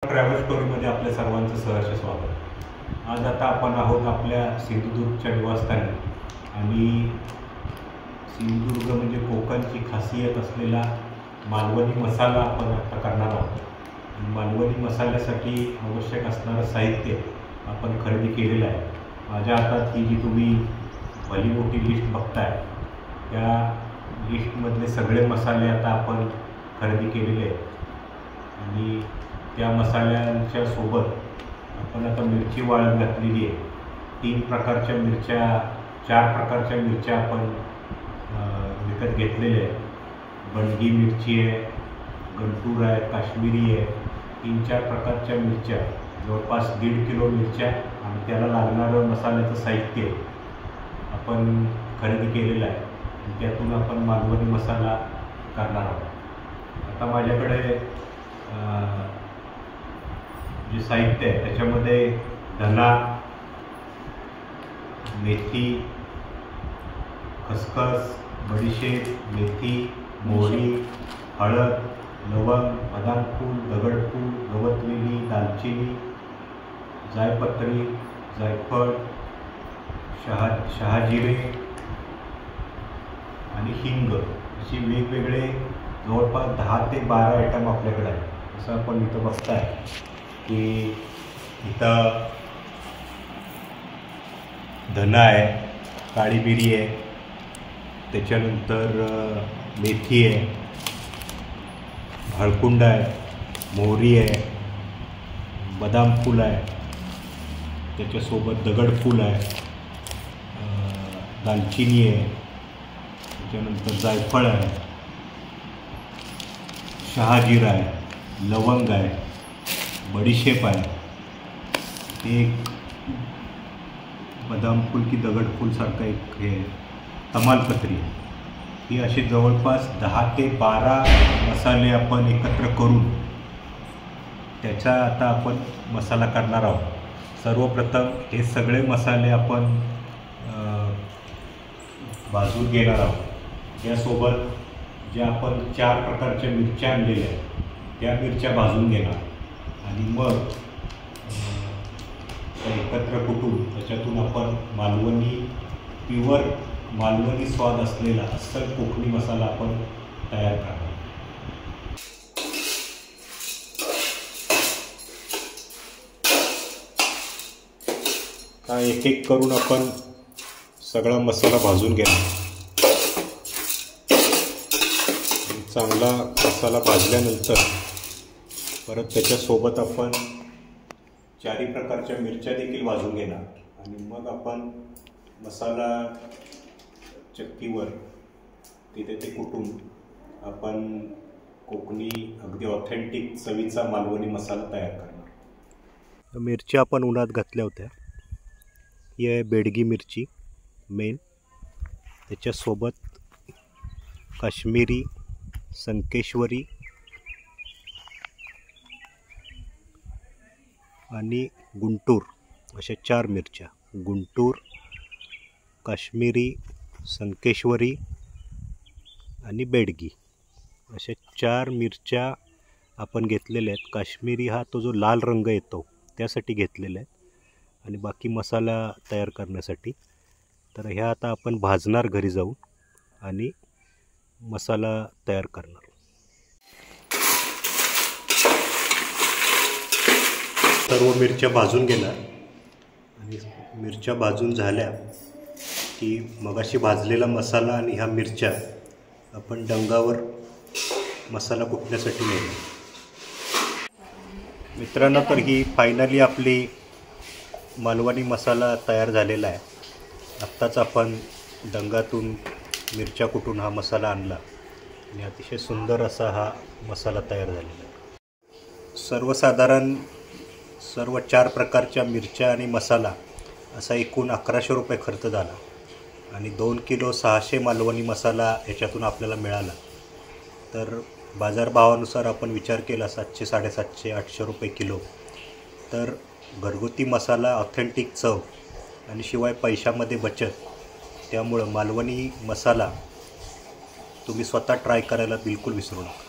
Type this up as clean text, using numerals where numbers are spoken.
Travel स्टोरीमध्ये आपल्या सर्वांचं सहर्ष स्वागत। आज आता आपण आहोत आपल्या सिंधुदुर्गच्या निवासस्थानी आणि सिंधुदुर्ग म्हणजे कोकणची खासियत असलेला मालवणी मसाला आपण आता करणार आहोत। मालवणी मसाल्यासाठी आवश्यक असणारं साहित्य आपण खरेदी केलेलं आहे। माझ्या हातात ही जी तुम्ही भली मोठी लिस्ट बघताय त्या लिस्टमधले सगळे मसाले आता आपण खरेदी केलेले आहेत आणि त्या मसाल्यांच्या सोबत आपण आता मिरची वाळत घातलेली आहे। 3 प्रकारच्या मिरच्या 4 प्रकारच्या मिरच्या आपण विकत घेतलेल्या आहेत। बंडी मिरची आहे, गंटूर आहे, काश्मीरी आहे, 3-4 प्रकारच्या मिरच्या, जवळपास 1.5 किलो मिरच्या आणि त्याला लागणारं मसाल्याचं साहित्य आपण खरेदी केलेलं आहे आणि त्यातून आपण मालवणी मसाला करणार आहोत। आता माझ्याकडे जे साहित्य आहे त्याच्यामध्ये धना, मेथी, खसखस, बडीशेप, मेथी, मोहरी, हळद, लवंग, बदाम फूल, दगडफूल, गवतवेली, दालचिनी, जायपत्री, जायफळ, शहाजिरे आणि हिंग अशी वेगवेगळे जवळपास 10 ते 12 आयटम आपल्याकडे आहे। असं आपण इथं बघताय की इथं धना आहे, काळी मिरी आहे, त्याच्यानंतर मेथी आहे, हळकुंड आहे, मोहरी आहे, बदाम फूल आहे, त्याच्यासोबत दगडफूल आहे, दालचिनी आहे, त्याच्यानंतर जायफळ आहे, शहाजिरा आहे, लवंग आहे, बडीशेप आहे, एक बदाम फूल की दगडफूल सारखा एक हे तमालपत्री आहे। ही अशी जवळपास 10 ते 12 मसाले आपण एकत्र करून त्याचा आता आपण मसाला करणार आहोत। सर्वप्रथम हे सगळे मसाले आपण भाजून घेणार आहोत। यासोबत ज्या आपण 4 प्रकारच्या मिरच्या आणलेल्या आहेत त्या मिरच्या भाजून घेणार आणि मग एकत्र कुटून त्याच्यातून आपण मालवणी प्युअर मालवणी स्वाद असलेला अस्सल कोकणी मसाला आपण तयार करणार। एक एक करून आपण सगळा मसाला भाजून घेणार। चांगला मसाला भाजल्यानंतर परत त्याच्यासोबत आपण 4 प्रकारच्या मिरच्या देखील भाजून घेणार आणि मग आपण मसाला चक्कीवर तिथे ते कुटून आपण कोकणी अगदी ऑथेंटिक चवीचा मालवणी मसाला तयार करणार। मिरच्या आपण उन्हात घातल्या होत्या। ही आहे बेडगी मिरची मेन, त्याच्यासोबत काश्मीरी, संकेश्वरी आणि गुंटूर अशा 4 मिरच्या। गुंटूर, काश्मीरी, संकेश्वरी आणि बेडगी अशा 4 मिरच्या आपण घेतलेल्या आहेत। काश्मीरी हा तो जो लाल रंग येतो त्यासाठी घेतलेला आहे आणि बाकी मसाला तयार करण्यासाठी। तर ह्या आता आपण भाजणार घरी जाऊन आणि मसाला तयार करणार। सर्व मिरच्या भाजून घेणार आणि मिरच्या भाजून झाल्या की मगाशी भाजलेला मसाला आणि ह्या मिरच्या आपण डंगावर मसाला कुटण्यासाठी नेणार। मित्रांनो, तर ही फायनली आपली मालवणी मसाला तयार झालेला आहे। आत्ताच आपण डंगातून मिरच्या कुटून हा मसाला आणला आणि अतिशय सुंदर असा हा मसाला तयार झालेला आहे। सर्वसाधारण सर्व 4 प्रकारच्या मिरच्या आणि मसाला असा एकूण 1100 रुपये खर्च झाला आणि 2 किलो 600 मालवणी मसाला याच्यातून आपल्याला मिळाला। तर बाजारभावानुसार आपण विचार केला 700, 750, 800 रुपये किलो। तर घरगुती मसाला, ऑथेंटिक चव आणि शिवाय पैशामध्ये बचत, त्यामुळं मालवणी मसाला तुम्ही स्वतः ट्राय करायला बिलकुल विसरू नका।